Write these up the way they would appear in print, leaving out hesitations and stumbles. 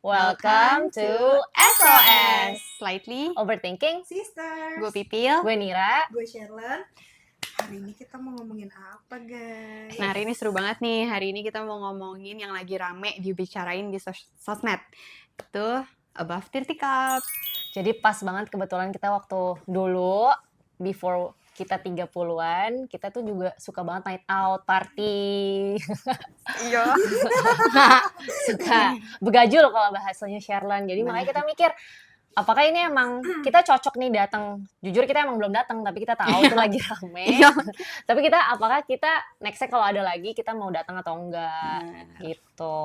Welcome to SOS Slightly Overthinking. Sisters, Gue Pipil. Gue Nira. gue Sherlan. Hari ini kita mau ngomongin apa, guys? Nah, hari ini seru banget nih. Hari ini kita mau ngomongin yang lagi rame dibicarain di sosmed. Itu Above 30 Cup. Jadi pas banget kebetulan kita waktu dulu before kita 30-an, kita tuh juga suka banget night out, party. Iya. Suka begajul kalau bahasanya Sherlan. Jadi makanya kita mikir, apakah ini emang kita cocok nih datang? Jujur kita emang belum datang, tapi kita tahu itu lagi rame. Tapi apakah kita nextnya kalau ada lagi kita mau datang atau enggak? Gitu.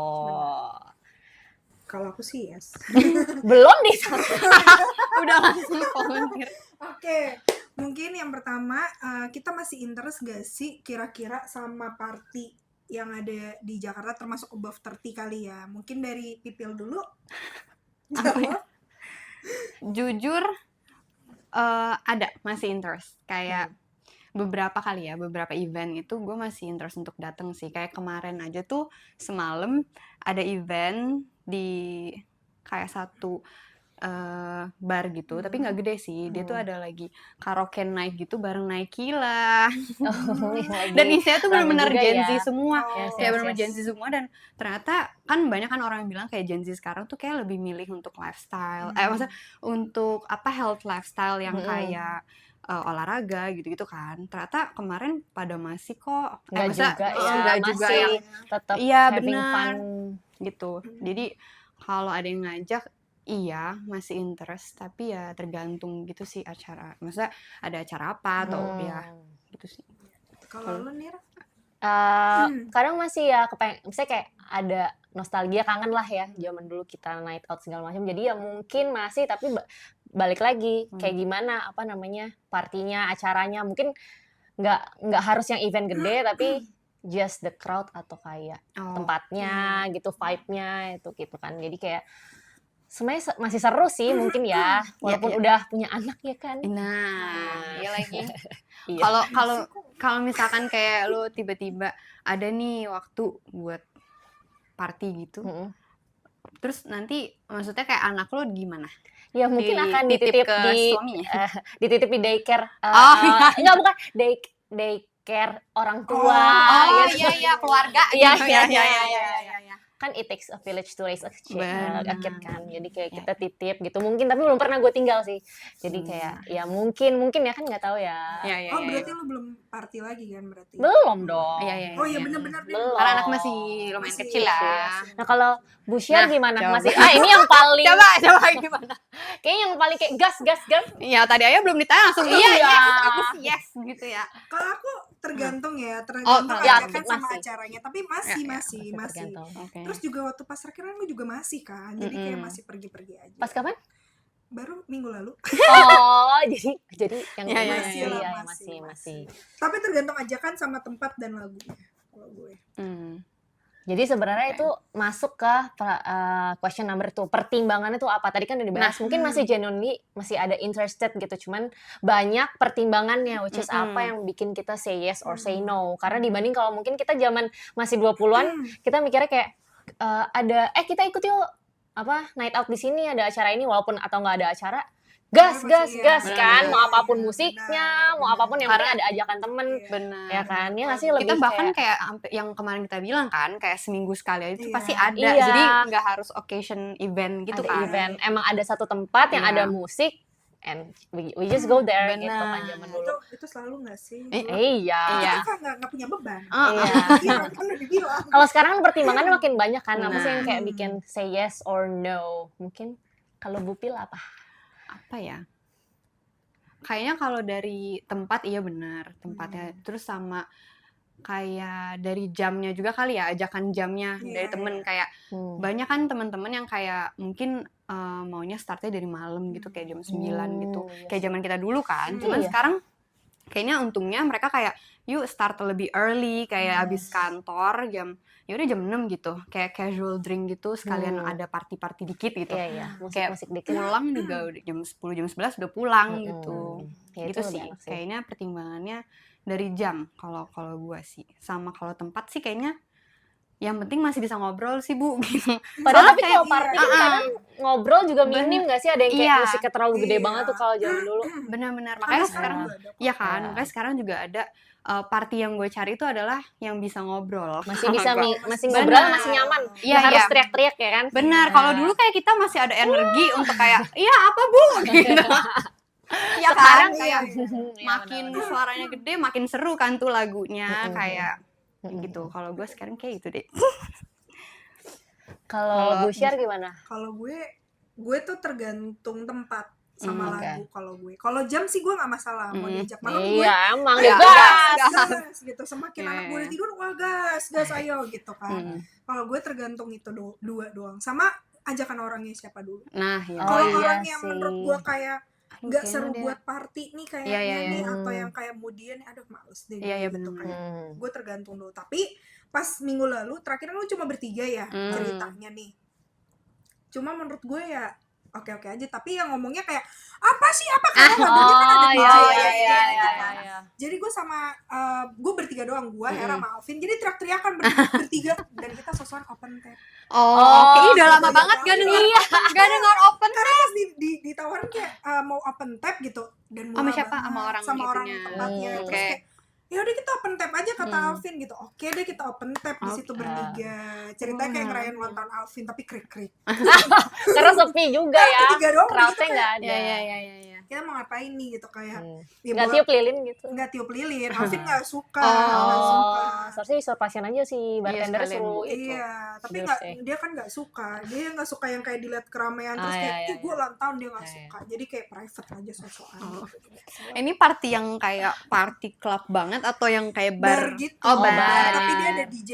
Kalau aku sih yes. Belum nih. Udah langsung volunteer. Oke, mungkin yang pertama kita masih interest gak sih kira-kira sama party yang ada di Jakarta termasuk above 30 kali ya? Mungkin dari Pipil dulu. Jawab. Jujur ada masih interest. Kayak beberapa event itu gue masih interest untuk datang sih. Kayak kemarin aja tuh semalam ada event di kayak satu bar gitu, tapi nggak gede sih. Dia tuh ada lagi karaoke night gitu bareng Naikila. Dan isinya tuh benar-benar Gen Z semua. Kayak benar-benar Gen Z semua, dan ternyata kan banyak kan orang yang bilang kayak Gen Z sekarang tuh kayak lebih milih untuk lifestyle. Maksudnya untuk health lifestyle yang kayak olahraga gitu-gitu kan. Ternyata kemarin pada masih kok. Enggak juga yang tetap having fun gitu. Jadi kalau ada yang ngajak, iya masih interest, tapi ya tergantung gitu sih acara. Maksudnya ada acara apa atau ya gitu sih. Kalau lu Nira? Kadang masih ya misalnya kayak ada nostalgia, kangen lah ya zaman dulu kita night out segala macam. Jadi ya mungkin masih, tapi balik lagi kayak gimana partinya, acaranya mungkin nggak harus yang event gede, tapi just the crowd atau kayak tempatnya gitu, vibe-nya itu gitu kan. Jadi kayak sebenarnya masih seru sih mungkin ya, walaupun udah punya anak ya kan. Nah, iya lagi. Kalau misalkan kayak lo tiba-tiba ada nih waktu buat party gitu, terus nanti maksudnya kayak anak lo gimana? Ya mungkin akan dititip ke suaminya. Dititip di daycare. Enggak, bukan daycare orang tua. Gitu. Iya, keluarga. Iya. Kan it takes a village to raise a kid kan. Jadi kayak kita titip gitu. Mungkin, tapi belum pernah gue tinggal sih. Jadi kayak ya mungkin ya kan nggak tahu ya. Berarti lu belum party lagi kan berarti? Belum dong. Oh iya benar-benar belum. Karena anak masih lumayan kecil lah. Nah kalau Bu Syer gimana? Masih ini yang paling coba gimana? Kayaknya yang paling kayak gas. Iya, tadi aja belum ditanya langsung iya. Aku sih yes gitu ya. Kalau aku tergantung ajakan sama acaranya, tapi masih. Okay. Terus juga waktu pas rakhiran gue juga masih kan, jadi kayak masih pergi-pergi aja. Pas kapan? Baru minggu lalu. Jadi yang masih. Tapi tergantung ajakan sama tempat dan lagunya kalau gue. Jadi sebenarnya itu masuk ke question number 2. Pertimbangannya itu apa? Tadi kan udah dibahas. Mungkin masih genuinely masih ada interested gitu. Cuman banyak pertimbangannya, which is apa yang bikin kita say yes or say no. Karena dibanding kalau mungkin kita zaman masih 20-an, kita mikirnya kayak kita ikut yuk night out di sini, ada acara ini, walaupun atau nggak ada acara. Gas kan, mau apapun musiknya, mau apapun yang penting ada ajakan temen, ya kan, ya nggak sih, lebih kita bahkan kayak yang kemarin kita bilang kan, kayak seminggu sekali itu pasti ada, Iya. Jadi nggak harus occasion event gitu ada kan. Event, emang ada satu tempat yang ada musik, and we just go there gitu kan zaman dulu. Itu selalu nggak sih? Iya. Kita nggak punya beban. Iya. Kan udah dibilang. Kalau sekarang pertimbangannya makin banyak kan, apa sih yang kayak bikin say yes or no? Mungkin kalau Bu Pil apa ya? Kayaknya kalau dari tempat iya benar tempatnya, terus sama kayak dari jamnya juga kali ya, ajakan jamnya dari temen kayak banyak kan teman-teman yang kayak mungkin maunya startnya dari malam gitu, kayak jam 9 gitu, kayak zaman kita dulu kan. Cuman sekarang kayaknya untungnya mereka kayak yuk start lebih early, kayak abis kantor ya udah jam 6 gitu, kayak casual drink gitu, sekalian ada party dikit gitu. Kayak musik dikit. Pulang juga udah jam 10 jam 11 udah pulang gitu. Ya, gitu sih. Kayaknya pertimbangannya dari jam kalau gue sih. Sama kalau tempat sih kayaknya yang penting masih bisa ngobrol sih Bu gitu. Padahal tapi Soalnya kalau kayak party kan kadang ngobrol juga minim nggak sih? Ada yang kayak Iya. musiknya terlalu gede Iya. banget tuh kalau zaman dulu. benar-benar Sampai makanya sekarang sekarang juga ada kok. ya kan, Ya. makanya sekarang juga ada party yang gue cari itu adalah yang bisa ngobrol. Masih bisa masih Benar. ngobrol, masih nyaman. Iya, Nggak harus iya. teriak-teriak ya kan? Benar, Nah. kalau dulu kayak kita masih ada energi untuk kayak, iya apa Bu? Gitu. Ya Sekarang kan, kayak Iya, makin benar-benar. suaranya gede, makin seru kan tuh lagunya, Mm-mm. kayak Mm-mm. gitu. Kalau gue sekarang kayak gitu deh. Kalau Bu Syar gimana? Kalau gue tuh tergantung tempat sama Oke. lagu. Kalau jam sih gue nggak masalah mau diajak malam gue Iya, emang Iya, gas. gas gitu. Semakin Iya, anak gue iya. udah tidur, wah gas ayo gitu kan. Mm. Kalau gue tergantung itu dua doang. Sama ajakan orangnya siapa dulu. Nah, ya. Oh, Kalau iya orang yang sih. menurut gue kayak nggak Kayaknya seru dia- buat party nih kayaknya Iya, iya, nih, iya. atau yang kayak kemudian aduh males deh Iya, iya, gitu bener. kayak. Hmm. Gue tergantung dulu. Tapi pas minggu lalu terakhir lu cuma bertiga ya ceritanya nih. Cuma menurut gue ya oke-oke aja, tapi yang ngomongnya kayak apa sih karena lagunya kan ada Oh, DJ iya, ya, iya, gitu iya, kan. iya. Jadi gue sama gue bertiga doang, gue Hera sama Alvin. Jadi teriak-teriakan bertiga dan kita sosokan open tab. Oh, Oh, oke. Ih, udah lama iya, banget gak denger, gak denger open. Karena pas ditawarin kayak mau open tab gitu dan Sama murah siapa? banget, Sama orang itunya. tempatnya. Terus Oke. kayak ya udah kita open tab aja kata Alvin gitu. Oke deh kita open tab di situ Oke. bertiga. Ceritanya kayak ngerayain ulang tahun Alvin tapi krik-krik. Karena sepi juga ya. Bertiga doang Crowdnya gitu nggak kayak, ada. Iya. kita mau ngapain nih gitu kayak ya Nggak bola- tiup lilin gitu. nggak tiup lilin. Alvin nggak suka, Oh. nggak suka. Seharusnya disuruh pasien aja sih, bartender sekalian, suruh Bu. itu. Iya, tapi Jus nggak, ya. dia kan nggak suka. Dia nggak suka yang kayak dilihat keramaian terus Ah, kayak, iya, iya, gue ulang tahun dia nggak Iya, suka. Jadi kayak private aja sosokan. Ini party yang kayak party club banget atau yang kayak Bar bar? gitu. Oh, bar. Tapi dia ada DJ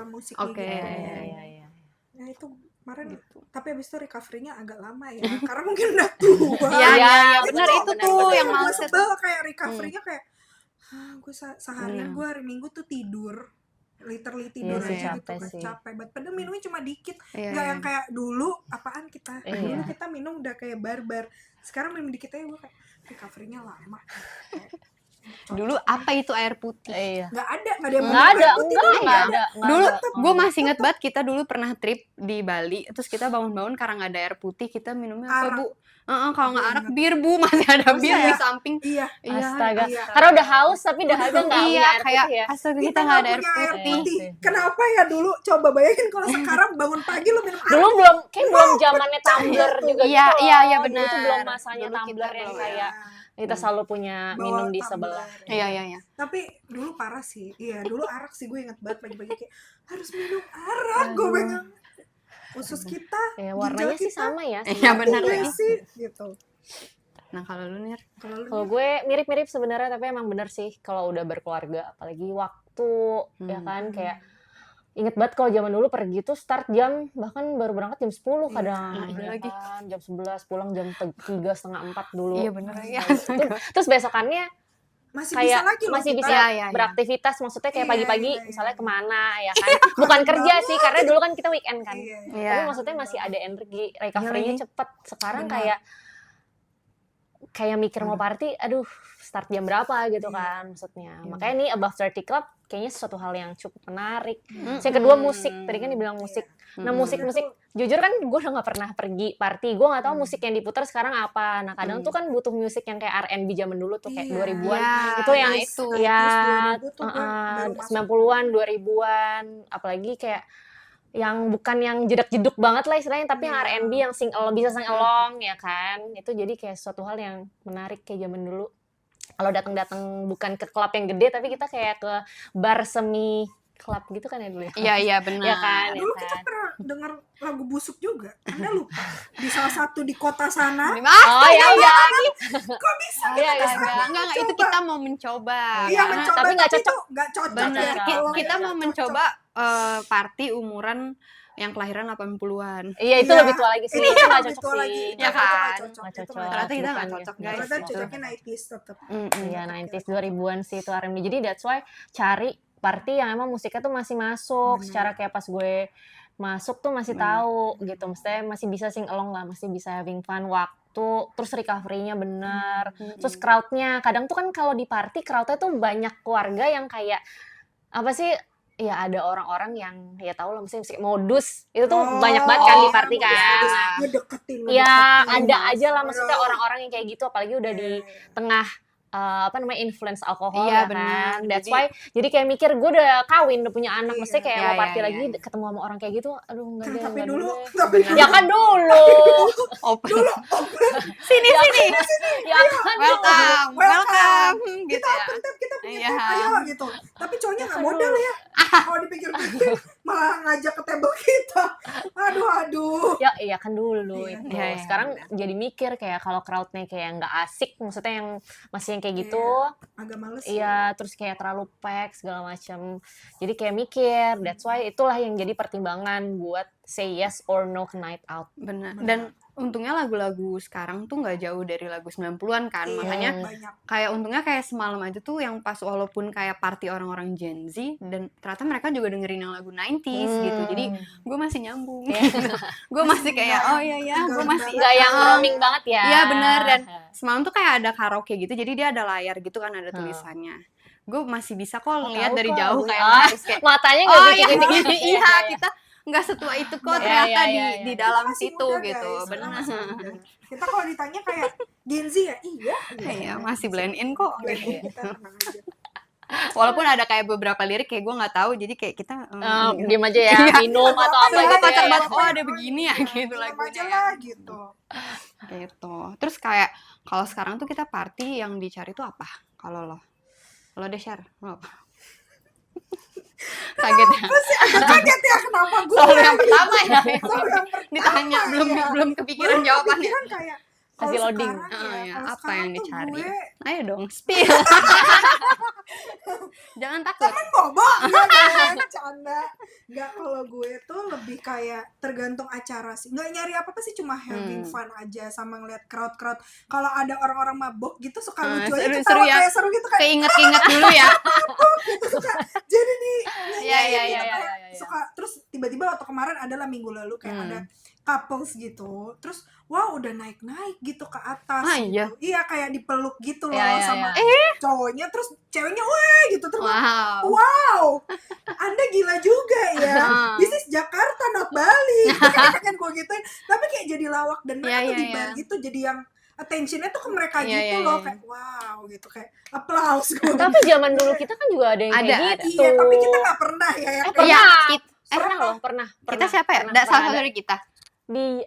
musik Oke. gitu. Iya. Nah itu kemarin, Gitu. tapi abis itu recovery-nya agak lama ya. Karena mungkin udah tua. Iya, Iya, benar benar, itu benar, tuh benar. yang gue males. sebel kayak recovery-nya kayak, gue seharian Iya. gue hari Minggu tuh tidur. Literally Iya tidur sih, aja gitu capek kan, sih. capek banget. Padahal minumnya cuma dikit. Iya, Nggak iya. yang kayak dulu, apaan kita. Iya. Dulu kita minum udah kayak barbar. Sekarang minum dikit aja gue kayak, recovery-nya lama. Dulu apa itu air putih? Iya. Nggak ada yang Nggak ada, air putih, nggak ada. Dulu gue masih inget banget kita dulu pernah trip di Bali, terus kita bangun-bangun karena nggak ada air putih, kita minumnya apa Arak. Bu? Kalau nggak Gue arak inget. bir Bu, masih ada Masa bir ya? di samping. Iya. Astaga. Iya. Karena udah haus tapi dahaga nggak punya Iya, air kayak putih ya. astaga Kita kita nggak ada air punya air putih. putih. Iya sih. Kenapa ya dulu? Coba bayangin kalau sekarang bangun pagi lu minum air. Dulu belum zamannya tumbler juga Iya, gitu. iya, loh. iya, Dulu benar. tuh belum masanya Dulu kita tumbler yang belum, kayak kita selalu punya Bawa minum di tumbler. sebelah. Iya. Tapi dulu parah sih. Iya, dulu arak sih gue inget banget pagi-pagi kayak harus minum arak. Gue pengen usus kita, Ya, ginjal warnanya sih kita, sama ya. Iya, benar iya lagi. sih gitu. Nah kalau lu Nir, Kalau lu Kalau gue mirip-mirip sebenarnya, tapi emang bener sih kalau udah berkeluarga, apalagi waktu ya kan kayak inget banget kalau zaman dulu pergi tuh start jam bahkan baru berangkat jam 10 kadang Iya ya lagi. kan, jam 11 pulang jam 3 setengah 4 dulu. iya bener lagi. Terus besokannya masih kayak bisa lagi loh masih kita. bisa Iya. beraktivitas, maksudnya kayak Iya, pagi-pagi iya. misalnya kemana ya kan, bukan kerja sih karena dulu kan kita weekend kan. Iya. Iya. Tapi maksudnya masih ada energi, recovery-nya Iya lagi. cepet. Sekarang Benar. kayak mikir mau party, aduh start jam berapa gitu kan maksudnya. Makanya nih Above 30 Club kayaknya sesuatu hal yang cukup menarik. Terus yang kedua musik, tadi kan dibilang musik. Nah musik-musik, jujur kan gue udah gak pernah pergi party, gue gak tahu musik yang diputar sekarang apa. Nah kadang tuh kan butuh musik yang kayak R&B zaman dulu tuh kayak Iya. 2000-an. Iya, Itu yang nah itu. ya 2000 tuh gue baru masuk. 90-an, 2000-an, apalagi kayak yang bukan yang jedak-jeduk banget lah istilahnya, tapi yang R&B yang bisa sing along ya kan. Itu jadi kayak suatu hal yang menarik kayak zaman dulu. Kalau datang-datang bukan ke klub yang gede, tapi kita kayak ke bar semi klub gitu kan ya dulu ya. Iya benar. Ya kan, ya Dulu kita kan. pernah denger lagu busuk juga. Anda lupa? Di salah satu di kota sana. Oh ya udah. Kok bisa? Iya, kita iya, kesana? Enggak, itu Coba. kita mau mencoba. Iya Karena- mencoba, tapi nggak itu cocok. nggak cocok Benar. ya. Kalau Kita nggak mau cocok. mencoba party umuran yang kelahiran 80-an. Iya itu Iya. lebih tua lagi sih. Ini Itu nggak lebih cocok tua lagi. sih. Itu Ya nggak kan? cocok. Nggak Itu cocok. nggak Ternyata kita nggak Bukan, cocok, ya. guys. Ternyata gitu. cocoknya 90s tetap. Iya 90s 2000-an sih itu R&B. Jadi that's why cari party yang emang musiknya tuh masih masuk. Bener. Secara kayak pas gue masuk tuh masih tahu gitu. Maksudnya masih bisa sing along lah, masih bisa having fun waktu. Terus recovery-nya bener. Terus crowd-nya kadang tuh kan kalau di party crowd-nya tuh banyak keluarga yang kayak apa sih ya ada orang-orang yang ya tahu lah mesti modus itu tuh Oh, banyak banget kan di party modus, kan. modus. Ngedeketin. Ya ada Mas. aja lah maksudnya Aduh. orang-orang yang kayak gitu apalagi udah Iya, di iya. tengah apa namanya influence alkohol Iya, ya benar. kan. That's Jadi- why jadi kayak mikir gue udah kawin udah punya anak Iya. mesti kayak Iya, mau iya, party iya, lagi iya. ketemu sama orang kayak gitu aduh enggak deh Tapi enggak dulu, deh. tapi dulu. Ya kan dulu. Open. Dulu, Sini. Ya kan dulu. Welcome. Welcome. Gitu kita ya. open tab, kita punya Iya. tab, ayo gitu. Tapi cowoknya nggak Aduh. modal ya. Kalau dipikir-pikir malah ngajak ke table kita. Aduh. Ya iya kan dulu Iya, itu. iya, iya, Sekarang benar. jadi mikir kayak kalau crowdnya kayak nggak asik, maksudnya yang masih yang kayak gitu, Agak males. iya terus kayak terlalu pack segala macam. Jadi kayak mikir, that's why itulah yang jadi pertimbangan buat say yes or no ke night out. Benar. Benar. Dan untungnya lagu-lagu sekarang tuh nggak jauh dari lagu 90-an kan. Iya, Makanya banyak. kayak untungnya kayak semalam aja tuh yang pas walaupun kayak party orang-orang Gen Z dan ternyata mereka juga dengerin yang lagu 90s gitu. Jadi gue masih nyambung. Gue masih kayak oh iya ya, gue masih nggak yang roaming banget ya. Iya bener, dan semalam tuh kayak ada karaoke gitu, jadi dia ada layar gitu kan, ada tulisannya. Gue masih bisa kok ngeliat tahu dari kok. jauh kayak Ah, harus kayak matanya nggak oh gitu-gitu. iya kita nggak setua itu kok Iya, ternyata iya, di iya. dalam Masih situ muda, gitu, guys. Kita bener. masih muda. Kita kalau ditanya kayak Gen Z ya, iya. Iya masih blend in kok. Blend in, kita tenang aja. Walaupun ada kayak beberapa lirik kayak gue nggak tahu, jadi kayak kita Diam aja ya, minum Iya, atau apa iya, gitu kocak ya. banget. Oh, ada begini ya, gitu Minum lagunya aja ya. lah gitu. gitu. Terus kayak kalau sekarang tuh kita party yang dicari tuh apa? Kalau lo deh share, lo apa? Kaget ya. Kaget ya kenapa gue? Selalu yang pertama ya. Selalu yang pertama Ditanya belum kepikiran Belum jawabannya. kepikiran kayak kalau Kasih loading. sekarang Ah, ya, kalau apa sekarang yang tuh dicari? gue Ayo dong, spill. Jangan takut. temen bobo nggak canda nggak. Kalau gue tuh lebih kayak tergantung acara sih, nggak nyari apa apa sih, cuma having fun aja sama ngeliat crowd kalau ada orang-orang mabok gitu suka lucu aja, seru- ketawa seru ya. kayak seru gitu kayak Keinget-inget dulu ya. gitu suka jadi nih Iya, iya, gitu, iya, kayak iya, iya. suka. Terus tiba-tiba waktu kemarin adalah minggu lalu kayak ada couples gitu, terus wow udah naik gitu ke atas Ah, gitu. iya? Iya kayak dipeluk gitu loh Iya, iya, sama iya. cowoknya, terus ceweknya wah gitu terus Wow. wow, Anda gila juga ya. This is Jakarta, not Bali. Kan gue gituin. Tapi kayak jadi lawak dan mereka Iya, tuh iya, di bar iya. gitu jadi yang attentionnya tuh ke mereka Iya, gitu iya, loh, iya. kayak wow gitu, kayak applause gue. Tapi zaman dulu kita kan juga ada yang Ada, kayak gitu. Iya, tapi kita nggak pernah ya yang Pernah. Iya, Pernah loh, pernah. Kita siapa ya? Pernah Salah satu ada. dari kita. Di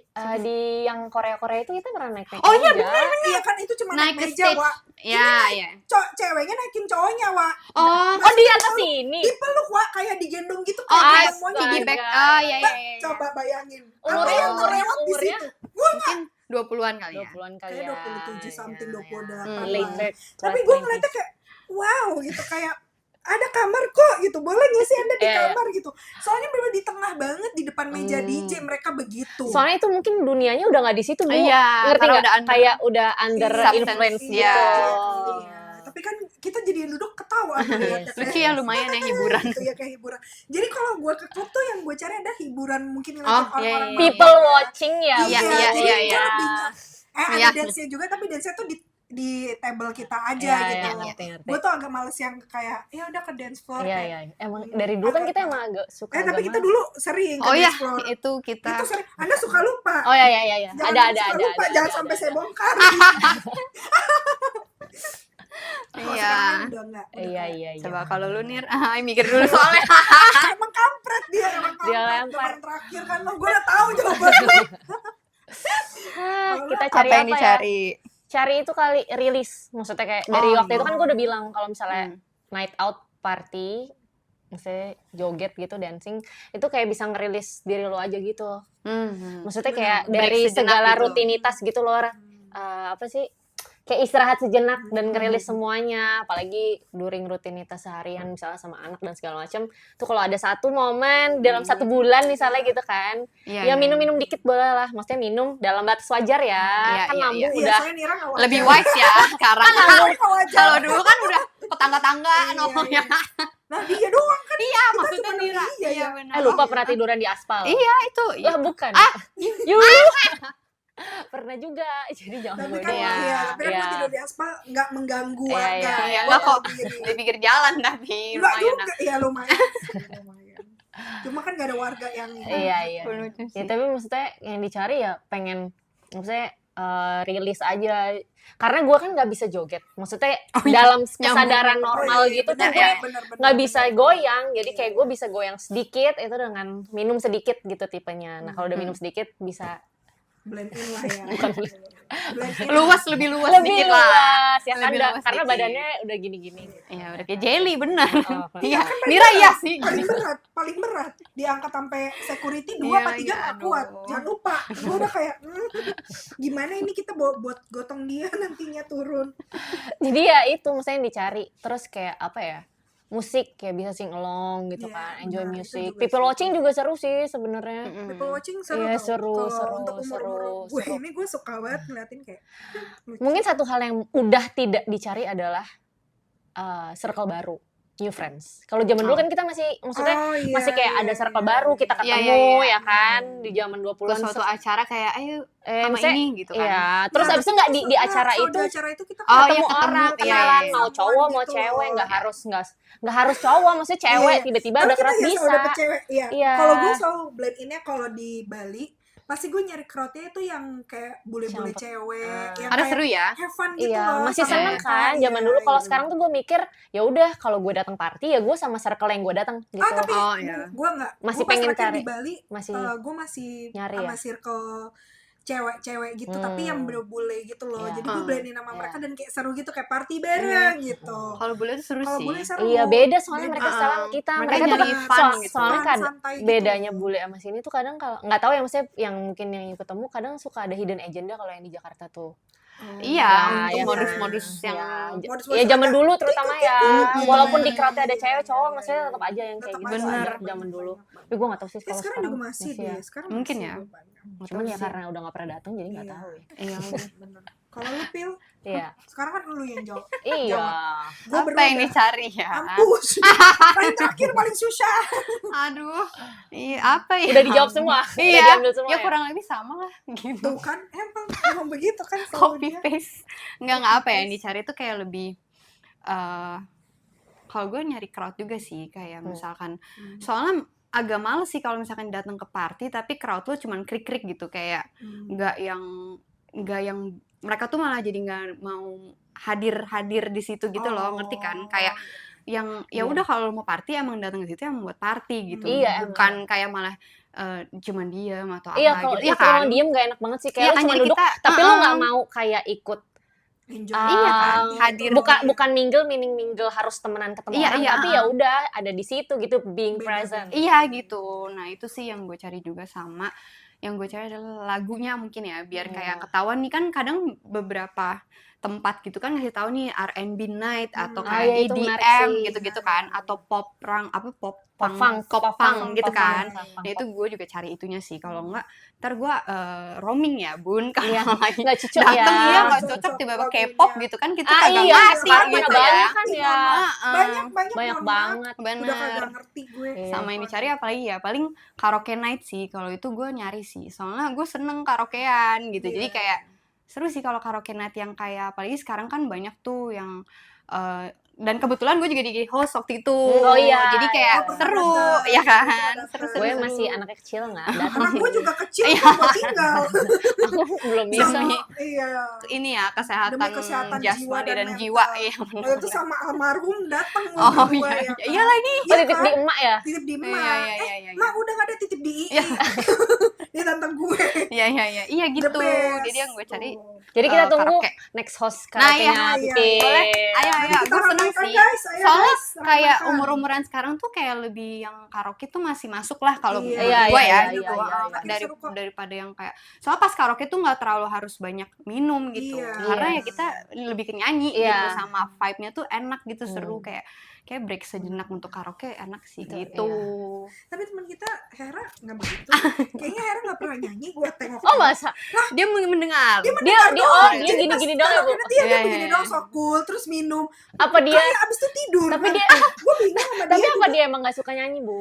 yang Korea-Korea itu kita pernah naik-naik. Oh iya, juga. Iya kan itu cuma Naik naik ke meja, stage. Wak. Iya, iya. Ceweknya naikin cowoknya, Wak. Oh, Oh di atas sini. Dipeluk, Wak, kayak digendong gitu, oh, kayak astaga. semuanya piggyback. Astaga. Oh, iya, iya, iya. Coba bayangin. Apa Umurnya- yang terlewat di umurnya? situ? Gue Mungkin 20-an kali ya. 20-an kali kayak ya. 27 something, Iya, 28 iya. lah. Late Tapi gue ngeliatnya kayak wow gitu, kayak ada kamar kok gitu, boleh gak sih Anda di Iya, iya. kamar gitu. Soalnya bener di tengah banget di depan meja DJ mereka begitu. Soalnya itu mungkin dunianya udah nggak di situ, Bu. Iya, Ngerti karena nggak? udah under- Kayak udah under Substance, influence iya. gitu. Iya. Tapi kan kita jadi yang duduk ketawa ngeliatnya, Lucu kayak, ya, lumayan ya hiburan. gitu ya, kayak hiburan. Jadi kalau gue ke klub tuh yang gue cari ada hiburan, mungkin Oh, ngeliatin iya, orang-orang iya, People mabok. watching ya. Iya, Bu. iya, jadi iya, gue iya. lebih ada Iya. dance-nya juga, tapi dance-nya tuh di table kita aja Iya, gitu. iya, ngerti. Gue tuh agak males yang kayak ya udah ke dance floor. Iya, kayak, iya. Emang dari dulu kan kita emang agak suka. tapi agak kita males. dulu sering ke Oh iya, dance floor. itu kita. Itu sering. Anda suka lupa. Oh iya, iya, iya. Jangan Ada. suka lupa, jangan sampai saya bongkar. Kalau Iya. sekarang kan udah enggak. Udah Iya, kayak, iya, iya. Coba kalau lu Nir, mikir dulu soalnya. emang kampret dia, emang kampret. Dia lempar. Kemarin terakhir kan lo, gue udah tahu jawabannya. Kita Apa cari yang apa ya? dicari? Cari itu kali rilis. Maksudnya kayak dari Oh, waktu itu kan gue udah bilang kalau misalnya Hmm. night out party, misalnya joget gitu, dancing, itu kayak bisa ngerilis diri lo aja gitu. Maksudnya kayak Break dari sejenak segala gitu. rutinitas gitu loh. Apa sih? Kayak istirahat sejenak dan ngerilis semuanya, apalagi during rutinitas seharian misalnya sama anak dan segala macam. Tuh kalau ada satu momen dalam 1 bulan misalnya gitu kan, Iya, ya minum-minum dikit boleh lah. Maksudnya minum dalam batas wajar ya. Iya, Kan iya, lambung Iya, udah saya Nira nggak wajar. lebih wise ya sekarang. Nggak wajar. Kalau dulu kan udah ke tangga-tangga Iya, ngomongnya. Nah dia doang kan. Iya, Kita maksudnya cuma Nira. iya, ya. benar. lupa iya. pernah tiduran di aspal. Iya, itu. Lah bukan. Ah, Yuh. pernah juga. Jadi jangan Tapi bodoh kan Iya. tapi kan Iya. gue tidur di aspal nggak mengganggu Iya, warga. iya. Iya, Gue nggak tahu kok. diri. Di pinggir jalan tapi Enggak lumayan juga, ya lumayan. Lumayan. Cuma kan gak ada warga yang Iya, iya. lucu Ya sih. tapi maksudnya yang dicari ya pengen maksudnya rilis aja. Karena gue kan nggak bisa joget. Maksudnya Oh iya, dalam kesadaran nyambung. normal gitu tuh benar, gue ya. nggak bisa goyang. Jadi kayak gue bisa goyang sedikit itu dengan minum sedikit gitu tipenya. Nah kalau udah minum sedikit bisa blend in lah ya. Bukan Blend in. Lebih luas lebih dikit lah. luas ya kan Lebih dah, luas karena dikit. badannya udah gini-gini. Iya, udah kayak jelly bener. Oh, Iya, Kan Nira iya sih. paling berat diangkat sampai security 2 Iya, apa 3 iya, nggak aduh. kuat. Jangan lupa. Gue udah kayak gimana ini kita buat gotong dia nantinya turun. Jadi ya itu maksudnya yang dicari. Terus kayak apa ya? Musik kayak bisa sing along gitu Iya, kan, enjoy benar, itu music. juga People sih. watching juga seru sih sebenarnya. People watching seru Iya, tau. seru, Kalau seru, untuk umur-umur seru, gue seru. ini gue suka banget ngeliatin kayak lucu. Mungkin satu hal yang udah tidak dicari adalah circle baru, new friends. Kalau zaman dulu kan kita masih maksudnya Oh, iya, masih kayak iya, ada iya, circle iya. baru, kita Iya, ketemu iya, iya. ya kan di zaman Ke 20-an. suatu acara kayak ayo sama maksudnya, ini gitu kan. Iya, terus Nah, abis itu tapi nggak kita di acara kalau itu di acara itu kita Oh, iya, ketemu ketemu. orang, Iya, kenalan, iya, mau iya. cowok mau Gitu cewek, loh. nggak harus cowok, maksudnya cewek Iya. tiba-tiba Tapi ada kita keras ya bisa. selalu dapet cewek. Iya. Iya. Kalau gue selalu blend innya kalau di Bali pasti gue nyari crowdnya itu yang kayak bule-bule Siapa? cewek yang Ada kayak seru ya. have fun gitu Iya, loh. masih sama seneng mereka. kan zaman Iya, dulu. Kalau iya. sekarang tuh gue mikir ya udah kalau gue datang party ya gue sama circle yang gue datang gitu. Ah tapi Oh, iya. gue nggak. Masih Gue pas pengen terakhir cari. di Bali, Masih gue masih nyari sama ya? circle cewek-cewek gitu, tapi yang bule gitu loh. Iya. Jadi gue blendin sama Iya. mereka dan kayak seru gitu, kayak party bareng gitu. Kalau boleh tuh seru Kalau sih. bule seru. Iya beda soalnya Beda. mereka style sama kita. Mereka Mereka tuh nyari kan fun gitu. soalnya Fun, santai gitu. bedanya bule sama sini tuh kadang kalau nggak tahu ya maksudnya yang mungkin yang ketemu kadang suka ada hidden agenda kalau yang di Jakarta tuh. Iya, Ya, untuk ya modus-modus kan. yang Modus-modus Ya zaman agak dulu terutama ya, gitu. walaupun di crowdnya ada cewek cowok maksudnya tetap aja yang kayak Tetap gitu aja ada bener. zaman dulu. Banyak. Tapi gue nggak tahu sih Ya, kalau sekarang juga masih ya. deh. Sekarang Mungkin masih ya. gue banyak. Cuman ya sih. karena udah nggak pernah datang jadi nggak Iya. tahu ya. Iya. Bener. Kalau lu Pil, Iya. sekarang kan lu yang jawab. Iya. Gue Apa yang dicari ya? Mampus. Paling terakhir paling susah. Aduh. Iya, apa ya? Udah dijawab semua. Udah Iya. diambil semua Ya ya? kurang lebih sama lah gitu. Tuh kan emang begitu kan selalu Copy dia. paste. Enggak apa ya yang dicari tuh kayak lebih kalau gue nyari crowd juga sih kayak misalkan soalnya agak males sih kalau misalkan datang ke party tapi crowd lo cuman krik-krik gitu kayak nggak yang mereka tuh malah jadi nggak mau hadir di situ gitu loh, ngerti kan? Kayak yang ya udah kalau mau party emang datang ke situ yang buat party gitu, Iya, bukan kayak malah cuman diam atau Iya, apa kalau gitu. Iya kalau kan? diem gak enak banget sih kayak Iya lu kan, cuma jadi duduk kita- tapi lu nggak mau kayak ikut Enjoy. Iya kan, hadir. bukan mingle harus temenan ketemu Iya, orang iya, tapi ya udah ada di situ gitu being Beda. present. Iya gitu. Nah itu sih yang gue cari juga sama yang gue cari adalah lagunya mungkin ya biar kayak ketahuan nih kan kadang beberapa tempat gitu kan ngasih tahu nih R&B night atau Ah, kayak iya, itu menarik EDM sih. gitu-gitu kan atau pop Pop-punk gitu kan. pop-punk. Nah itu gue juga cari itunya sih. Kalau enggak ntar gue roaming ya bun kalau Iya, lagi nggak cocok dateng ya. iya nggak Cocok cocok tiba-tiba lagunya. K-pop gitu kan kita Ah, kagak iya, ngerti sekarang gitu mana ya. banyak kan ya. Banyak Banyak mohon maaf. banget. Udah Bener. kagak ngerti gue. Iya. Sama yang dicari apalagi ya paling karaoke night sih kalau itu gue nyari sih soalnya gue seneng karaokean gitu jadi Iya. kayak seru sih kalau karaoke night yang kayak apalagi sekarang kan banyak tuh yang dan kebetulan gue juga di host waktu itu Oh iya, jadi kayak iya. seru Pernah ya kan datang. seru Gue masih anaknya kecil nggak datang Anak sih. gue juga kecil Iya. kok mau tinggal. Aku belum bisa. Demi Iya. ini ya kesehatan, Demi kesehatan jasmani jiwa dan dan jiwa mental. iya Waktu itu sama almarhum datang oh gue iya ya. iya lagi Oh, titip di emak ya? Titip di emak. iya Mak udah gak ada titip di II. Iya. Dia tante gue. iya gitu The best. jadi yang gue cari Tuh. Jadi kita tunggu karaoke. next host Nah, iya, karaoke-nya iya, Pipil. boleh. Ayo, Nanti kita gue seneng ramaikan, sih. guys. Ayo, Soalnya guys, kayak ramaikan. umur-umuran sekarang tuh kayak lebih yang karaoke tuh masih masuk lah kalau Iya, menurut iya, gue iya, ya iya, gitu. iya, iya. Makin seru kok. Daripada yang kayak soalnya pas karaoke tuh nggak terlalu harus banyak minum gitu. Iya. Karena Iya. ya kita lebih ke nyanyi Iya. gitu sama vibe-nya tuh enak gitu seru kayak break sejenak untuk karaoke enak sih Betul, gitu. Tapi teman kita Hera nggak begitu. Kayaknya Hera nggak pernah nyanyi. Gue tengok. Oh masa? Dia mendengar. Dia gini-gini doang ya, Bu? Karena dia Iya, begini iya. doang sok cool, terus minum. Apa dia? Kayak abis itu tidur. Tapi dia gue bingung sama tapi dia. apa dia emang gak suka nyanyi, Bu?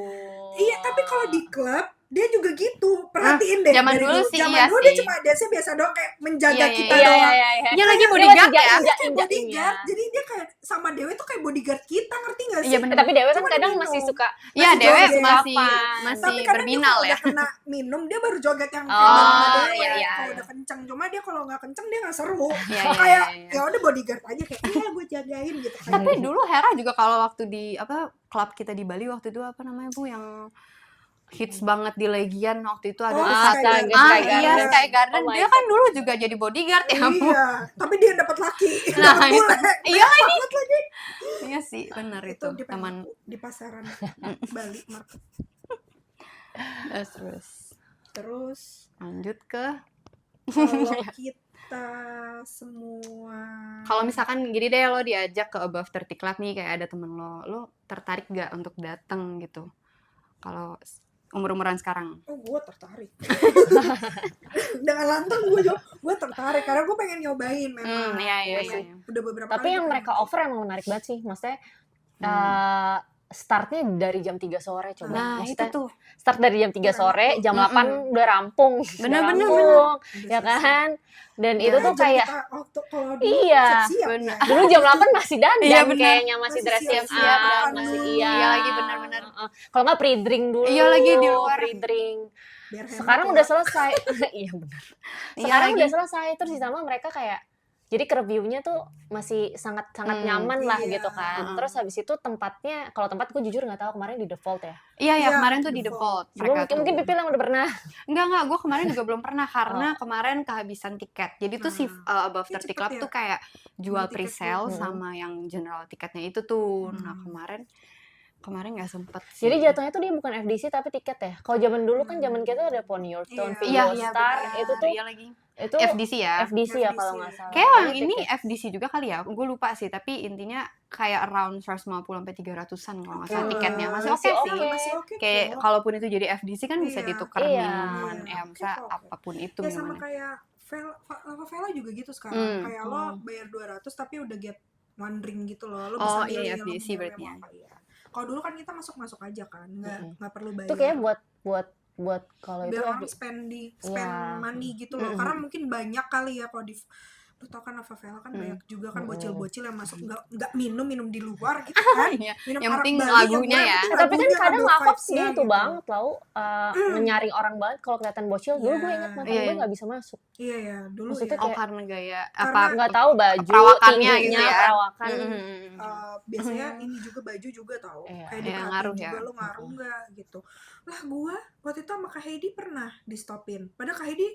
Iya, tapi kalau di klub dia juga gitu, perhatiin deh. Zaman dari dulu sih, zaman iya dulu dia sih. cuma dance biasa doang kayak menjaga Iya, kita Iya, doang. iya, iya, iya. Iya lagi Dia bodyguard masih ya. Dia kayak injak-injakin bodyguard, ya. jadi dia kayak sama Dewe tuh kayak bodyguard kita, ngerti gak sih? Iya bener. Tapi Dewe kan Cuma kadang minum. masih suka Iya, masih Dewe joget. masih Tapi kadang dia berminal kalau ya. udah kena minum dia baru joget yang kayak Oh, sama Dewe. iya, iya, Kalau iya. udah kenceng, cuma dia kalau nggak kenceng dia nggak seru. Iya, iya, Kayak iya. ya udah bodyguard aja kayak iya gue jagain gitu. Tapi dulu Hera juga kalau waktu di klub kita di Bali waktu itu apa namanya Bu yang hits banget di Legian waktu itu ada Oh, tuh Sky satu Garden. Sky iya Garden. Sky Garden Oh my dia kan dulu juga jadi bodyguard ya Bu. Iya, tapi dia dapat laki. Nah, Dapat itu. bule. Iya Banyak banget lagi. Iya sih benar itu Di teman di pasaran Bali market. terus Terus lanjut ke kalau kita semua kalau misalkan gini deh lo diajak ke Above 30 Club nih kayak ada temen lo tertarik gak untuk datang gitu kalau umur-umuran sekarang? oh gue tertarik dengan lantang gue tertarik karena gue pengen nyobain memang. Iya. Udah beberapa Tapi kali yang gue mereka pengen. offer emang menarik banget sih. Maksudnya startnya dari jam 3 sore coba. Nah itu Maksudnya tuh start dari jam 3 sore, jam 8 Mm-mm. udah rampung. Bener, Udah bener, rampung, Udah ya selesai. kan? Dan Ya, itu tuh Jam kayak kita waktu kalau dulu Iya, siap-siap bener. ya. dulu jam 8 masih dandan Iya, bener. kayaknya, masih Masih dress siap-siap, up, makan masih dulu. iya. Iya lagi, bener-bener. Kalau nggak pre-drink dulu. Iya, lagi di luar. Pre-drink. Biar hemat Sekarang ya. udah selesai. Iya benar. Iya Sekarang lagi. udah selesai terus ditambah mereka kayak jadi reviewnya tuh masih sangat nyaman lah iya. gitu kan. Terus habis itu tempatnya, kalau tempat gue jujur nggak tahu kemarin di default ya. Iya Iya, kemarin tuh di default. default Gue mereka mungkin tuh. Pipil yang udah pernah. Enggak, gue kemarin juga belum pernah karena kemarin kehabisan tiket. Jadi tuh si Above Ya, 30 cepet Club ya. tuh kayak jual Beli tiket pre-sale dulu. sama yang general tiketnya itu tuh. Nah, kemarin nggak sempet sih. Jadi jatuhnya tuh dia bukan FDC tapi tiket ya. Kalau zaman dulu kan zaman kita ada Pony Your Town, Iya. Video Star, benar. itu tuh Iya lagi. itu FDC ya. FDC ya FDC. kalau nggak salah. Kayak yang Itu ini tiket. FDC juga kali ya. Gue lupa sih, tapi intinya kayak around 150 sampai 300-an kalau nggak salah tiketnya. Masih oke Masih sih. oke. Masih oke. Kayak kok. kalaupun itu jadi FDC kan bisa Iya. ditukar Iya. minuman, ya Oke misalnya kok. apapun itu Ya sama minumannya. kayak Lava Vela juga gitu sekarang. Kayak lo Hmm. bayar 200 tapi udah get one drink gitu loh. Lo Oh, bisa iya, milih lo FDC mau berarti ya. apa, iya. Kalau dulu kan kita masuk aja kan, nggak perlu bayar. Itu kayak buat kalau itu biar orang FDC. spend Iya. money gitu loh. Karena mungkin banyak kali ya kalau di lu tau kan Lava Vela kan banyak juga kan bocil-bocil yang masuk nggak minum di luar gitu kan. Iya. Minum Yang arak penting Bali, lagunya yang ya. penting Tapi kan lagunya, kadang ambil Lavaps vibes-nya gitu banget tau, Hmm. menyaring orang banget kalau kelihatan bocil. Dulu gue ingat mantan Iya, gue iya. nggak bisa masuk. Iya ya, dulu Maksudnya ya. Oh kayak- karena gaya Karena apa Nggak tahu baju, perawakannya tingginya, gitu ya. perawakan. Biasanya ini juga baju juga tau. Iya. Kayak Iya, diperhatiin ngaruh juga ya. lo ngaruh nggak gitu. Lah gua waktu itu sama Kak Heidi pernah di stopin. Padahal Kak Heidi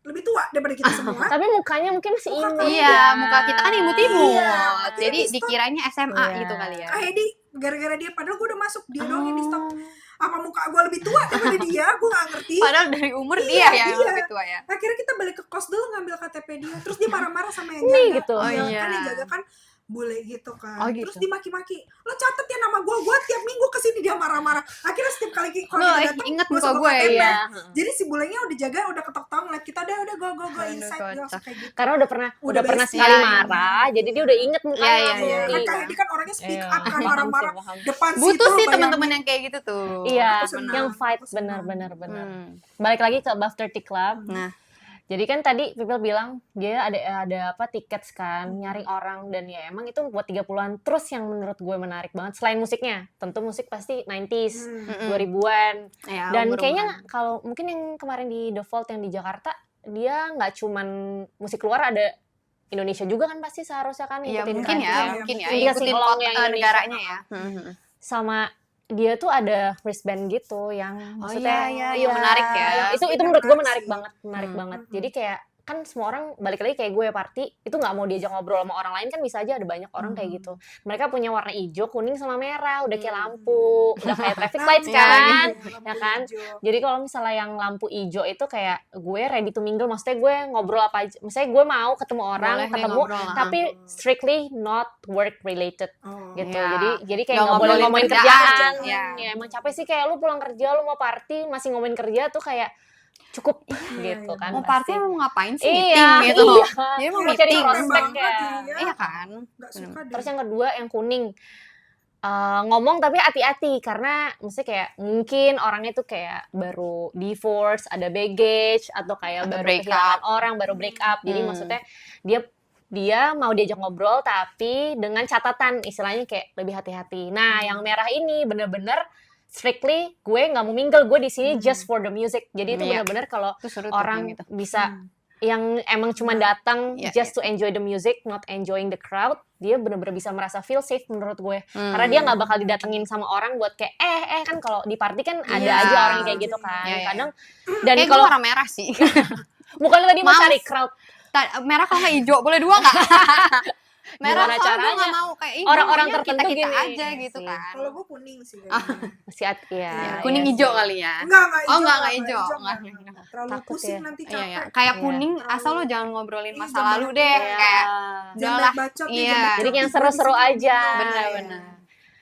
lebih tua daripada kita semua. Tapi mukanya mungkin masih Muka imut. Iya, ya. muka kita kan imut-imut. Iya, Jadi di stop. dikiranya SMA Iya. gitu kali ya. Kak Heidi gara-gara dia padahal gue udah masuk dia doang yang di stop. Oh. Apa muka gue lebih tua daripada dia? Gue nggak ngerti. Padahal dari umur Iya, dia yang iya. lebih tua ya. Akhirnya kita balik ke kos dulu ngambil KTP dia. Terus dia marah-marah sama yang Nih, jaga. gitu. Oh, Yang iya. kan yang jaga kan bule gitu kan. Oh, gitu. Terus dimaki-maki. Lo catet ya nama gue tiap minggu kesini dia marah-marah. Akhirnya setiap kali kalau Lo kita datang inget gua muka suruh gue KTP. Iya. Jadi si bulenya udah jaga, udah ketok-ketok ngeliat kita udah go Aduh, inside dia langsung kocak. kayak gitu. Karena udah pernah Basic. sekali Iya, marah, jadi dia udah inget mukanya Iya, iya, langsung. iya, Kan iya. Kak Heidi kan orangnya speak Iya, up kan paham marah-marah sih, paham. depan Butuh situ, sih bayangin. teman-teman yang kayak gitu tuh. Iya, Aku senang, yang fight aku senang. benar. Hmm. Balik lagi ke Above 30 Club. Nah, Jadi kan tadi Pipil bilang dia ada apa tiket kan, nyaring orang dan ya emang itu buat 30-an. Terus yang menurut gue menarik banget selain musiknya, tentu musik pasti 90s, 2000-an. ya, Dan umur-umuran. kayaknya kalau mungkin yang kemarin di Default yang di Jakarta, dia nggak cuman musik luar, ada Indonesia juga kan pasti seharusnya kan Iya ngikutin mungkin kan. ya, Iya, mungkin ya. Iya, Ikutin sing-along kota yang Indonesia. negaranya ya. Sama dia tuh ada wristband gitu yang maksudnya iya, yang menarik ya. Itu Itu menurut gue menarik menarik sih. banget. Jadi kayak kan semua orang balik lagi kayak gue party itu nggak mau diajak ngobrol sama orang lain kan bisa aja ada banyak orang kayak gitu. Mereka punya warna hijau, kuning sama merah, udah kayak lampu, udah kayak traffic lights Iya, kan, Lampu ya kan? hijau. Jadi kalau misalnya yang lampu hijau itu kayak gue ready to mingle, maksudnya gue ngobrol apa aja, maksudnya gue mau ketemu orang, Boleh nih ketemu, ngobrol, tapi strictly not work related Oh. gitu. Iya. Jadi kayak Nggak nggak boleh ngomongin ngobrolin kerjaan. kerjaan. Ya emang capek sih kayak lu pulang kerja, lu mau party masih ngomongin kerja tuh kayak cukup gitu kan. Mau party pasti. mau ngapain sih? Iya, Meeting gitu. iya. Dia mau Mau cari meeting. prospek ya. Iya. Iya kan? Nggak suka deh. Terus yang kedua yang kuning. ngomong tapi hati-hati karena maksudnya kayak mungkin orangnya tuh kayak baru divorce, ada baggage atau kayak Atau baru break kehilangan orang, baru break up. Jadi maksudnya dia mau diajak ngobrol tapi dengan catatan istilahnya kayak lebih hati-hati. Nah, yang merah ini bener-bener strictly gue nggak mau mingle, gue di sini just for the music. Jadi itu bener-bener kalau Itu seru tuh orang yang gitu. bisa yang emang cuma datang just to enjoy the music, not enjoying the crowd, dia bener-bener bisa merasa feel safe menurut gue. Karena dia nggak bakal didatengin sama orang buat kayak kan kalau di party kan ada aja orang yang kayak gitu kan. Kadang dan Kayak kalau gue warna merah sih. bukan tadi mau Males. cari crowd, Merah kalau nggak hijau, boleh dua nggak? Merah Gimana soalnya gue caranya? nggak mau kayak Orang-orang maunya tertentu kita gini. aja Iya gitu sih. kan. Kalau gue kuning sih kayaknya. masih ya. Kuning iya hijau sih. kali ya. Enggak Oh, hijau. enggak hijau. enggak. Terlalu Takut pusing ya. nanti Iya, capek. iya. Kayak Iya. kuning Terlalu- asal lo jangan ngobrolin Ih, masa jangan lalu banget. deh. Iya. Kayak Jangan udahlah. banyak bacot nih, Iya. jangan bacot. Jadi yang Gue seru-seru di sini aja. ngobrol. Benar-benar.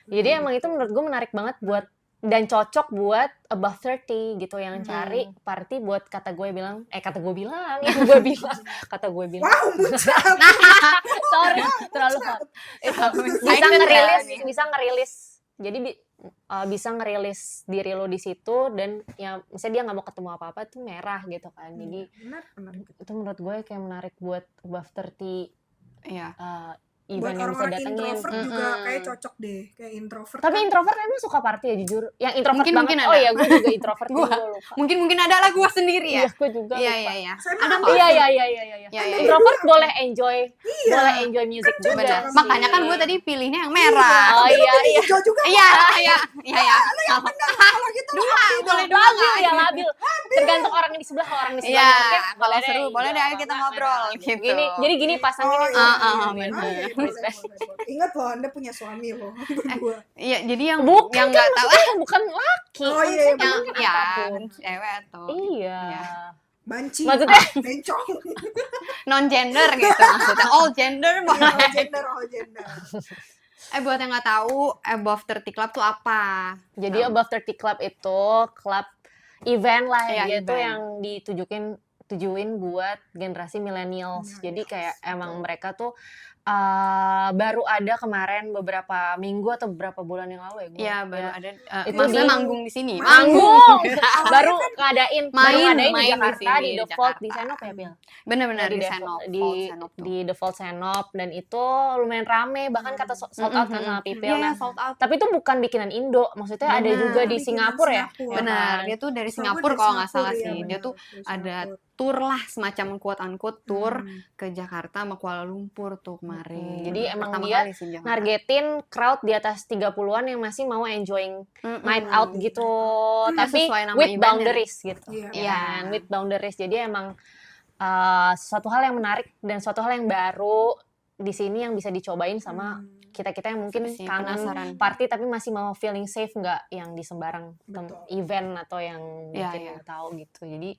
Jadi emang itu menurut gue menarik banget buat dan cocok buat above 30 gitu yang cari party buat kata gue bilang kata gue bilang Wow, muncul. sorry terlalu hot. bisa Excited ngerilis ya. bisa ngerilis jadi bisa ngerilis diri lo di situ dan ya misalnya dia nggak mau ketemu apa-apa tuh merah gitu kan. Jadi Benar. itu menurut gue kayak menarik buat above 30 Iya. event Buat yang bisa orang-orang datengin. introvert juga kayak cocok deh, kayak introvert. Tapi kan introvert emang suka party ya jujur. Yang introvert Mungkin- banget. mungkin Oh ada. iya, gue juga introvert Gua. gue lupa. Mungkin ada lah gue sendiri Iya, ya. gue juga Iya, lupa. iya, iya. Saya Ada mah kok. Iya. Iya, iya. Introvert boleh enjoy music juga. Benar. sih. Makanya kan gue tadi pilihnya yang merah. Oh iya. hijau juga. Iya. Kalau gitu Dua, boleh dua Labil nggak? ya, labil. Tergantung orang yang di sebelah, kalau orang di sebelah Iya, oke, kalau boleh seru, deh, boleh deh, hijau, ayo kita sama ngobrol, merah. gitu. Jadi gini pasang ini. benar. Boleh. Ingat loh, Anda punya suami loh, berdua. Iya, jadi yang Bukan yang kan, nggak tahu maksudnya bukan laki. Oh, iya, maksudnya bener. yang kan ya apapun. cewek atau Iya. Iya. Banci, Maksudnya? bencong, non gender gitu maksudnya. All gender boleh. all gender. Buat yang nggak tahu, Above 30 Club tuh apa? Jadi Above 30 Club itu klub event lah Iya, ya, itu event. yang tujuin buat generasi millennials. Jadi kayak emang mereka tuh baru ada kemarin beberapa minggu atau beberapa bulan yang lalu ya gue. Iya, baru ada. Itu Maksudnya di- manggung di sini. Manggung. baru ngadain Main di di Jakarta sini, di di The Vault di Jakarta. Senop ya, Pil. Bener-bener di Default- Senop. di Senop tuh. di The Vault Senop dan itu lumayan rame bahkan kata sold out kan sama Pipil. Iya, Nah, sold out. tapi itu bukan bikinan Indo, maksudnya ada Benar. juga di Bikinan Singapura ya. Singapura. ya Benar, kan? dia tuh dari Setahu gue Singapura dari kalau nggak Singapura, salah iya, sih. benar. Dia tuh Dari ada Singapura. tour lah, semacam quote unquote tour Hmm. ke Jakarta sama Kuala Lumpur tuh kemarin. Jadi emang Pertama dia kali sih Jakarta. nargetin crowd di atas 30-an yang masih mau enjoying night out gitu, tapi sesuai nama with eventnya. boundaries gitu. Iya. Iya. Kan? With boundaries. Jadi emang suatu hal yang menarik dan suatu hal yang baru di sini yang bisa dicobain sama kita-kita yang mungkin Sih, kangen penasaran. party tapi masih mau feeling safe, nggak yang di sembarang Betul. event atau yang Iya, mungkin iya. nggak tahu gitu. Jadi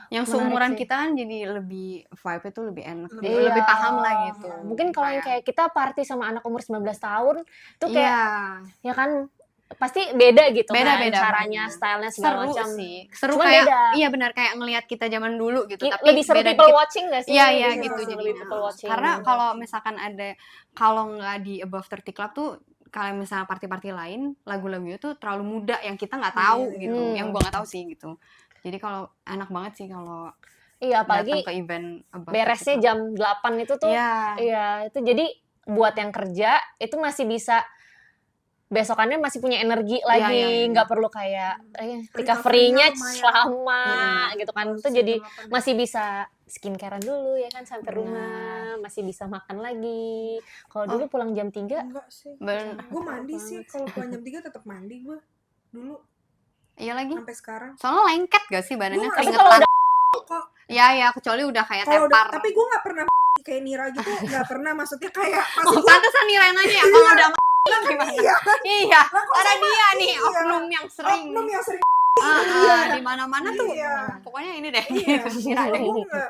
Yang Menarik seumuran sih. kita kan jadi lebih vibe itu lebih enak, Lebih- jadi lebih Iya. paham lah gitu. mungkin kalau yang kayak kita party sama anak umur 19 tahun itu kayak iya, ya kan pasti beda gitu Beda, kan beda, caranya, beda. stylenya segala seru macam. sih. Seru Cuman kayak beda. iya benar kayak ngelihat kita zaman dulu gitu, tapi Lebih seru beda people dikit. watching gak sih? Iya, Lebih iya seru gitu lebih jadinya. people watching. Karena kalau misalkan kalau nggak di Above 30 Club tuh kalau misalnya party-party lain lagu-lagunya tuh terlalu muda yang kita nggak tahu Iya, gitu, iya. yang gua nggak tahu sih gitu. Jadi kalau enak banget sih kalau iya, datang apalagi ke event Above beresnya 30 Club. jam 8 itu tuh. Iya. Iya, itu jadi buat yang kerja itu masih bisa besokannya masih punya energi lagi, iya. nggak perlu kayak Recovery-nya recovery-nya lumayan. lama gitu kan. Itu jadi masih bisa skincare dulu ya kan sampai Benar. rumah, masih bisa makan lagi. Kalau dulu pulang jam 3 Enggak sih. Bener. Gue mandi sih, kalau pulang jam 3 tetap mandi gue. Dulu Iya lagi. sampai sekarang. Soalnya lengket gak sih badannya Gua- tapi keringetan. kalau udah Kok Ya ya, kecuali udah kayak kalau udah, tepar. tapi gue nggak pernah kayak Nira gitu, nggak pernah. Maksudnya kayak pasti Oh, gue pantesan nih Renanya ya kalau udah gimana? iya. Iya, Lah, kok karena sama? dia nih Iya. oknum yang sering. Oknum yang sering. Di mana-mana tuh. Iya. Pokoknya ini deh. Iya, Nira deh.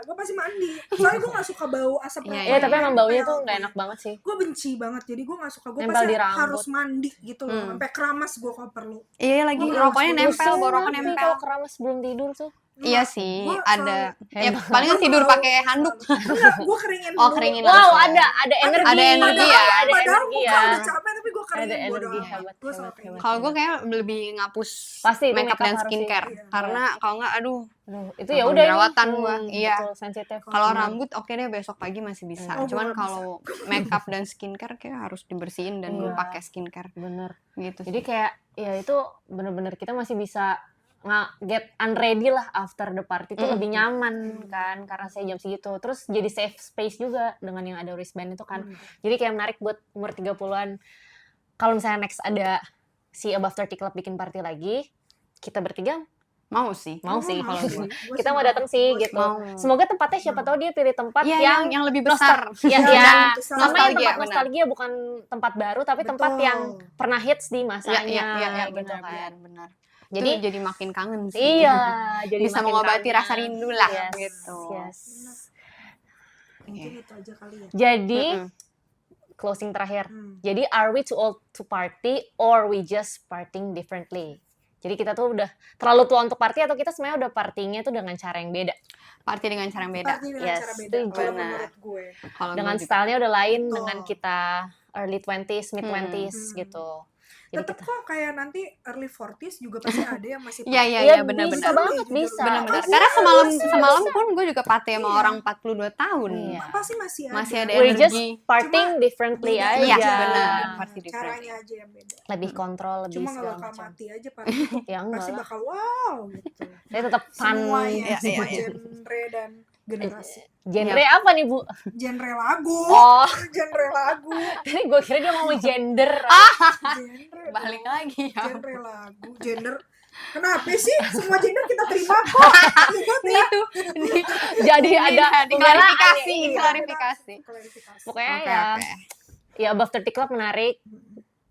gue pasti mandi. Soalnya gue gak suka bau asap Iya, rokok. Iya, tapi Iya, emang baunya tuh nggak enak banget sih. Gue benci banget, jadi gue gak suka. Gue Nempel pasti di rambut. harus mandi gitu loh. Hmm. Sampai keramas gue kalau perlu. Iya lagi Gua rokoknya langsung nempel, Pusing boroknya nanti nempel. kalau keramas sebelum tidur tuh. Iya sih, Gua ada. Ya, Hebat. paling kan tidur pakai handuk. Enggak, gue keringin Oh, dulu. keringin Wow, langsung. ada energi. Ada energi ya. Ada Padahal energi muka ya. udah capek tapi gue kering Ada bodo energi amat. hebat, Gue sama hebat, kayak hebat. gitu. Kalau gue kayak lebih ngapus Pasti itu makeup makeup dan harus sih. skincare. Iya. Karena kalau nggak, aduh, Aduh, itu ya gampang udah jerawatan ini. gua. Iya. Betul, sensitif. kalau Benar. rambut oke deh besok pagi masih bisa. Oh, Cuman gua nggak kalau makeup dan skincare kayak harus dibersihin dan gue Iya. pakai skincare Bener. gitu Jadi sih. kayak ya itu bener-bener kita masih bisa get unready lah after the party itu lebih nyaman kan karena saya jam segitu. Terus jadi safe space juga dengan yang ada wristband itu kan. Jadi kayak menarik buat umur 30-an. Kalau misalnya next ada si Above 30 Club bikin party lagi, kita bertiga Mau sih. mau sih. kalau sih. gua. Gua Kita sih mau datang sih Gua gitu. mau. Semoga tempatnya siapa tahu dia pilih tempat Iya, yang lebih besar. Ya, Iya, ya. dan Namanya nostalgia, tempat benar. nostalgia bukan tempat baru tapi tempat Betul. yang pernah hits di Iya, masanya iya, gitu benar, kan. benar. Jadi Jadi makin kangen sih. iya, jadi Bisa makin mengobati kangen. rasa rindu lah Yes, gitu. yes. Mungkin itu aja kali ya. Jadi Mm-mm. closing terakhir. Hmm. Jadi are we too old to party or we just partying differently? Jadi kita tuh udah terlalu tua untuk party atau kita sebenarnya udah partinya tuh dengan cara yang beda. Party dengan cara yang beda. Party dengan Yes, cara beda setuju. kalau Benar. menurut gue. Kalau Dengan gue juga. stylenya udah lain Betul. dengan kita early 20s, mid 20s Hmm. gitu. Jadi Tetap kita kok kayak nanti early 40s juga pasti ada yang masih Iya, party. iya, Iya, iya, benar-benar. bisa banget, bisa. Benar-benar. Pasti Karena bisa. semalam pun gue juga party sama Iya. orang 42 tahun. Iya. Pasti masih ada. Masih ada we're just energi. partying differently Beda aja. Iya, aja. benar. Party different. Caranya aja yang beda. Lebih kontrol, lebih Cuma nggak segala bakal macam. mati aja party. Ya enggak Pasti lah. bakal wow gitu. Saya tetap fun. Semua ya, Iya, semua iya, iya. genre dan generasi. Genre apa nih, Bu? Genre lagu. Oh, Genre lagu. tadi gue kira dia mau gender. Genre. Balik lagi ya. Genre lagu. Gender. Kenapa sih? Semua gender kita terima kok. Ingat ya. Itu Jadi ada diklarifikasi, Iya. klarifikasi. Klarifikasi. Pokoknya Oke, ya, oke. ya Above 30 Club menarik.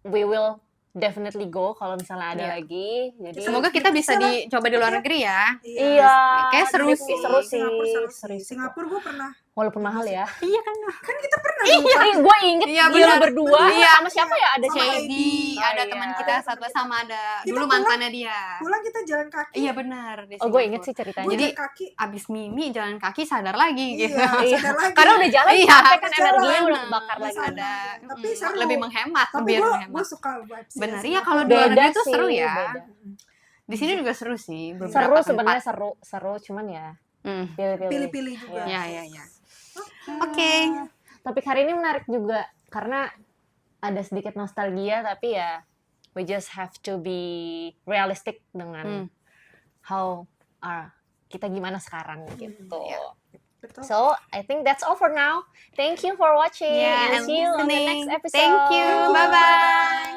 We will definitely go kalau misalnya ada Iya. lagi. Jadi Semoga kita bisa dicoba di luar negeri ya. iya, Kayak seru tapi sih. seru sih. Singapura seru Seru sih. sih. Singapura gue pernah. Walaupun mahal ya. Iya kan. Kan kita pernah. Iya, gue inget Iya, dia benar. berdua Iya. sama siapa ya? Ada Sama cewek. Jadi Oh, ada iya. teman kita satu sama ada Kita dulu pulang- mantannya dia. Pulang kita jalan kaki. Iya benar. di Oh, gue Singapura. inget sih ceritanya. Gue Jadi, jalan kaki. abis Mimi jalan kaki sadar lagi gitu. Iya, Iya. sadar lagi. Karena udah jalan Iya, capek kan jalan. energinya udah bakar Udah lagi. sadar. Ada Tapi mm, seru. lebih menghemat, Tapi lebih gue menghemat. suka vibes. Bener, ya, iya, kalau di Singapura. luar negeri tuh seru ya. beda. Di sini juga seru sih. Seru beberapa sebenarnya tempat. seru cuman ya Hmm. pilih-pilih. Pilih-pilih juga. Iya, iya, iya. Oke. Topik hari ini menarik juga karena ada sedikit nostalgia tapi ya we just have to be realistic dengan how kita gimana sekarang gitu. Iya. Betul. So I think that's all for now. Thank you for watching Yeah, and and see you on the listening. next episode. Thank you. Bye-bye.